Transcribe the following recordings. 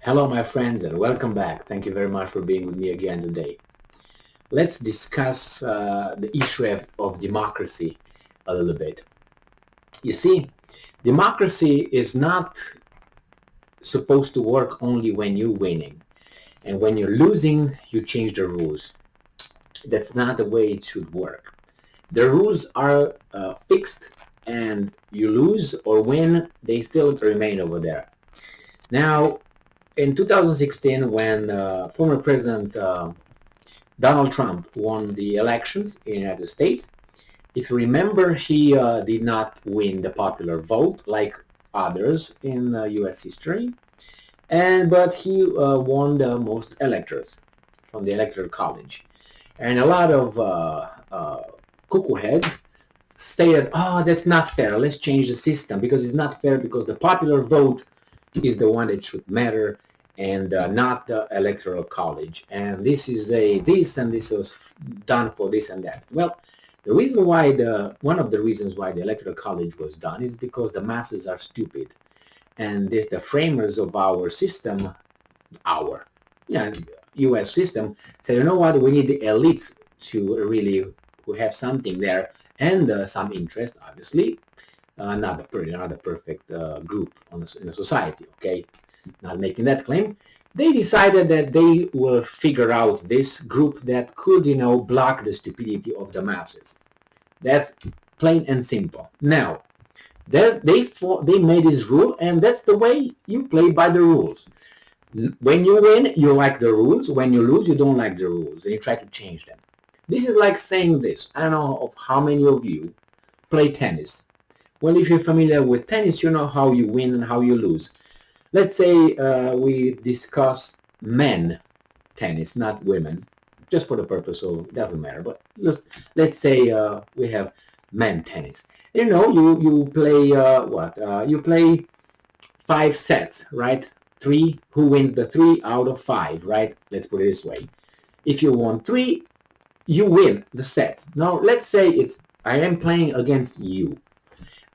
Hello, my friends, and welcome back. Thank you very much for being with me again today. Let's discuss the issue of democracy a little bit. You see, democracy is not supposed to work only when you're winning. And when you're losing, you change the rules. That's not the way it should work. The rules are fixed, and you lose or win, they still remain over there. Now, in 2016, when former President Donald Trump won the elections in the United States, if you remember, he did not win the popular vote like others in U.S. history, but he won the most electors from the Electoral College. And a lot of cuckoo heads stated, oh, that's not fair, let's change the system, because it's not fair because the popular vote is the one that should matter, and not the Electoral College. And this is this, and this was done for this and that. Well, the reason why one of the reasons why the Electoral College was done is because the masses are stupid, and the framers of our system, U.S. system, say, you know what, we need the elites to really who have something there and some interest, obviously. Not a perfect group in a society, okay? Not making that claim. They decided that they will figure out this group that could, block the stupidity of the masses. That's plain and simple. Now, they made this rule, and that's the way you play by the rules. When you win, you like the rules. When you lose, you don't like the rules, and you try to change them. This is like saying this. I don't know of how many of you play tennis. Well, if you're familiar with tennis, you know how you win and how you lose. Let's say we discuss men tennis, not women, just for the purpose of, it doesn't matter, but let's say we have men tennis. You play you play 5 sets, right? 3, who wins the 3 out of 5, right? Let's put it this way. If you won 3, you win the sets. Now, let's say I am playing against you,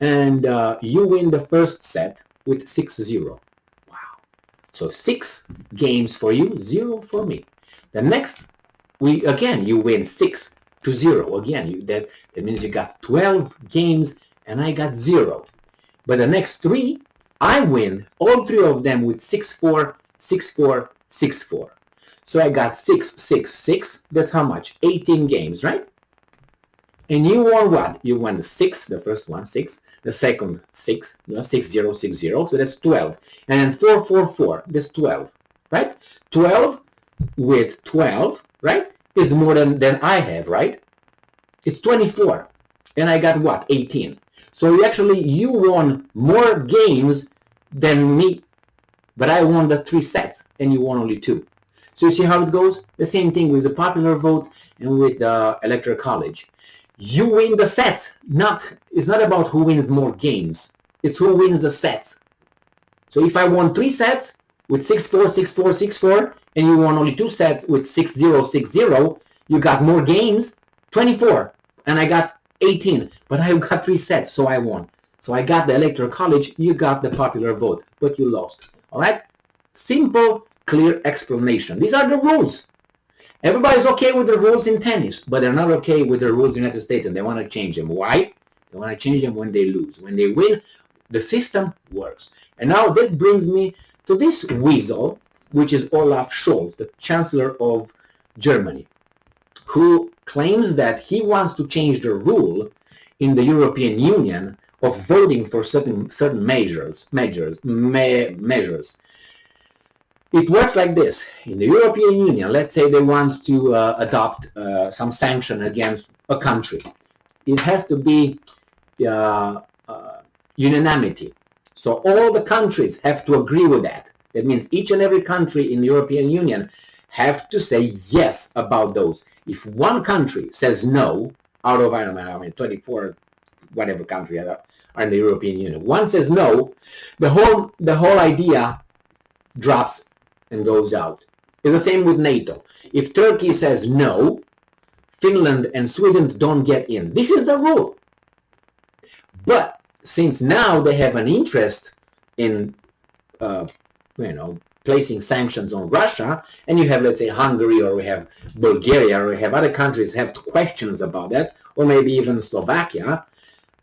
and you win the first set with 6-0. Wow. So 6 games for you, 0 for me. The next, you win 6-0. Again, that means you got 12 games and I got 0. But the next 3, I win all 3 of them with 6-4, 6-4, 6-4. So I got 6-6-6. That's how much? 18 games, right? And you won what? You won the 6, the first one, 6. The second, 6, 6-0, 6-0. So that's 12. And then 4-4-4. That's 12, right? 12 with 12, right, is more than I have, right? It's 24. And I got what? 18. So you won more games than me, but I won the 3 sets, and you won only 2. So you see how it goes? The same thing with the popular vote and with the Electoral College. You win the sets. It's not about who wins more games. It's who wins the sets. So if I won 3 sets with 6-4, 6-4, 6-4, and you won only 2 sets with 6-0, 6-0, you got more games, 24, and I got 18. But I got 3 sets, so I won. So I got the Electoral College, you got the popular vote, but you lost. All right? Simple, clear explanation. These are the rules. Everybody's okay with the rules in tennis, but they're not okay with the rules in the United States, and they want to change them. Why? They want to change them when they lose. When they win, the system works. And now that brings me to this weasel, which is Olaf Scholz, the Chancellor of Germany, who claims that he wants to change the rule in the European Union of voting for certain measures. It works like this. In the European Union, let's say they want to adopt some sanction against a country. It has to be unanimity. So all the countries have to agree with that. That means each and every country in the European Union have to say yes about those. If one country says no, out of, 24, whatever country are in the European Union, one says no, the whole idea drops and goes out. It's the same with NATO. If Turkey says no, Finland and Sweden don't get in. This is the rule. But since now they have an interest in placing sanctions on Russia, and you have, let's say, Hungary, or we have Bulgaria, or we have other countries have questions about that, or maybe even Slovakia,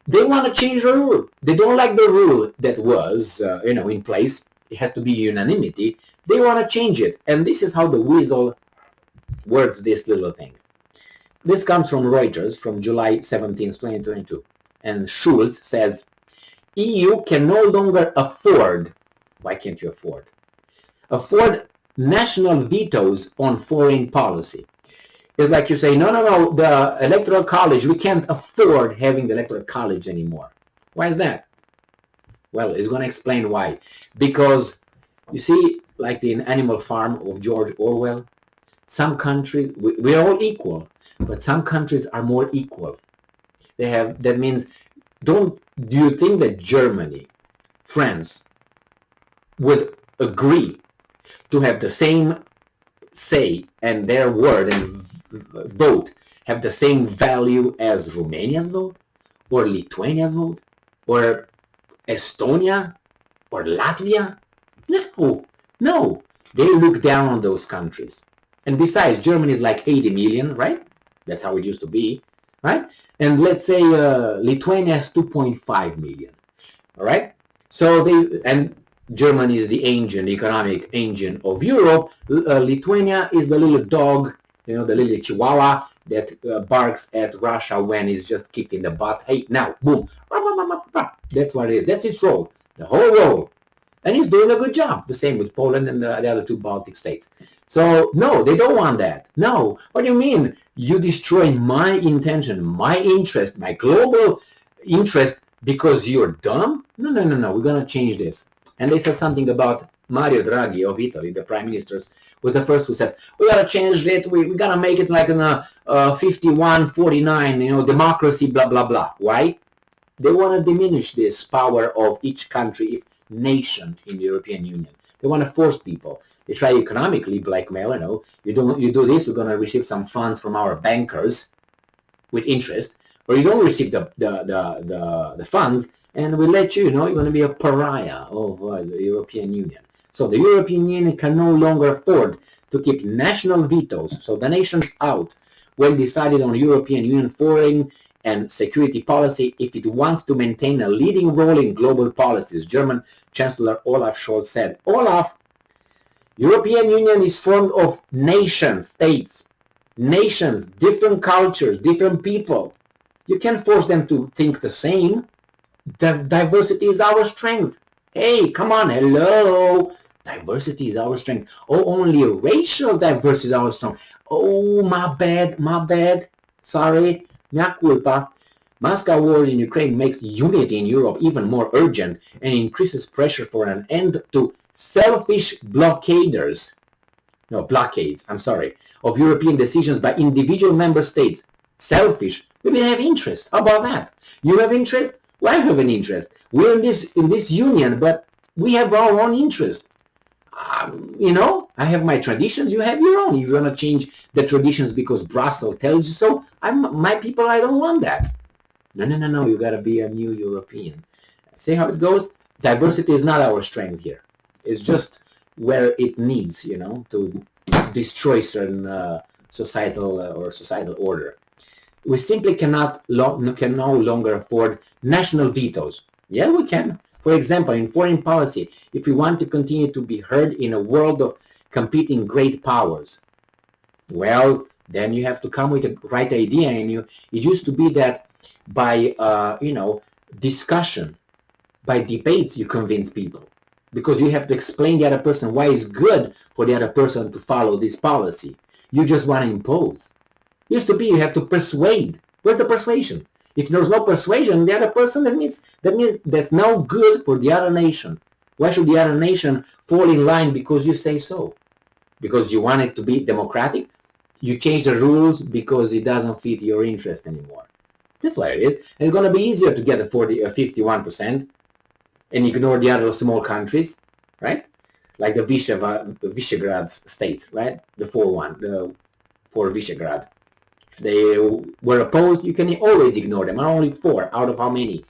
they want to change the rule. They don't like the rule that was, in place. It has to be unanimity. They want to change it, and this is how the weasel works this little thing. This comes from Reuters from July 17, 2022, and Schulz says, EU can no longer afford, why can't you afford national vetoes on foreign policy. It's like you say, no, the Electoral College, we can't afford having the Electoral College anymore. Why is that? Well, it's going to explain why. Because, you see, like in Animal Farm of George Orwell, some countries, we're all equal, but some countries are more equal. That means, do you think that Germany, France, would agree to have the same say and their word and vote have the same value as Romania's vote, or Lithuania's vote, or Estonia, or Latvia? No. They look down on those countries. And besides, Germany is like 80 million, right? That's how it used to be, right? And let's say Lithuania has 2.5 million, all right? So Germany is the economic engine of Europe. Lithuania is the little dog, the little chihuahua that barks at Russia when it's just kicked in the butt. Hey, now, boom. That's what it is. That's its role, the whole role. And he's doing a good job. The same with Poland and the other two Baltic states. So, no, they don't want that. No. What do you mean? You destroy my intention, my interest, my global interest because you're dumb? No. We're going to change this. And they said something about Mario Draghi of Italy, the prime minister, was the first who said, we got to change it. We got to make it like a 51-49, democracy, blah, blah, blah. Why? They want to diminish this power of each country, nation in the European Union. They want to force people. They try economically blackmail, you do this, we're going to receive some funds from our bankers with interest, or you don't receive the funds, and we let you're going to be a pariah of the European Union. So the European Union can no longer afford to keep national vetoes, so the nations out, when decided on European Union foreign and security policy if it wants to maintain a leading role in global policies. German Chancellor Olaf Scholz said, Olaf, European Union is formed of nations, states, nations, different cultures, different people. You can't force them to think the same. Diversity is our strength. Hey, come on, hello. Diversity is our strength. Oh, only racial diversity is our strength. Oh, my bad. Sorry, mea culpa. Moscow war in Ukraine makes unity in Europe even more urgent and increases pressure for an end to selfish blockades of European decisions by individual member states. Selfish. We may have interest. How about that? You have interest? Well, I have an interest. We're in this union, but we have our own interest. I have my traditions, you have your own. You're going to change the traditions because Brussels tells you so. My people, I don't want that. No, you got to be a new European. See how it goes? Diversity is not our strength here. It's just where it needs, to destroy certain societal order. We simply can no longer afford national vetoes. Yeah, we can. For example, in foreign policy, if we want to continue to be heard in a world of competing great powers, well, then you have to come with the right idea. And it used to be that by, discussion, by debates, you convince people. Because you have to explain the other person why it's good for the other person to follow this policy. You just want to impose. It used to be you have to persuade. Where's the persuasion? If there's no persuasion, the other person, that means that's no good for the other nation. Why should the other nation fall in line because you say so? Because you want it to be democratic? You change the rules because it doesn't fit your interest anymore. That's why it is. And it's going to be easier to get a 51% and ignore the other small countries, right? Like the Visegrad states, right? The 4 Visegrad. They were opposed, you can always ignore them. Are only 4 out of how many?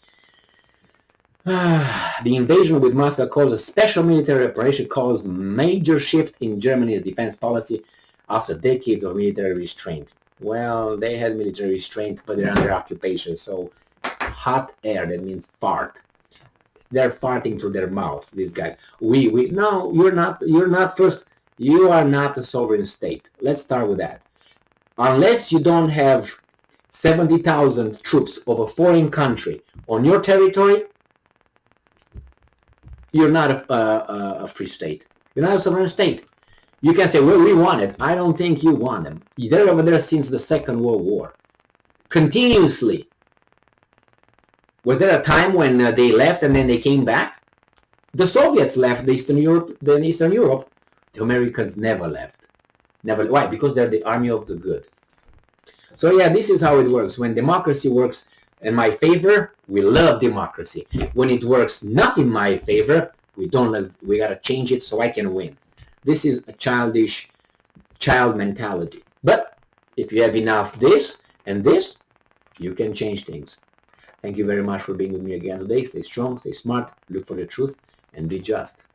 The invasion with Moscow caused a special military operation caused major shift in Germany's defense policy after decades of military restraint. Well, they had military restraint, but they're under occupation, so hot air, that means fart. They're farting through their mouth, these guys. No, you're not first, you are not a sovereign state. Let's start with that. Unless you don't have 70,000 troops of a foreign country on your territory, you're not a free state. You're not a sovereign state. You can say, well, we want it. I don't think you want them. They're over there since the Second World War. Continuously. Was there a time when they left and then they came back? The Soviets left Eastern Europe. The Americans never left. Never. Why? Because they're the army of the good. So yeah, this is how it works. When democracy works in my favor, we love democracy. When it works not in my favor, we don't love, we gotta change it so I can win. This is a childish child mentality. But if you have enough this and this, you can change things. Thank you very much for being with me again today. Stay strong, stay smart, look for the truth, and be just.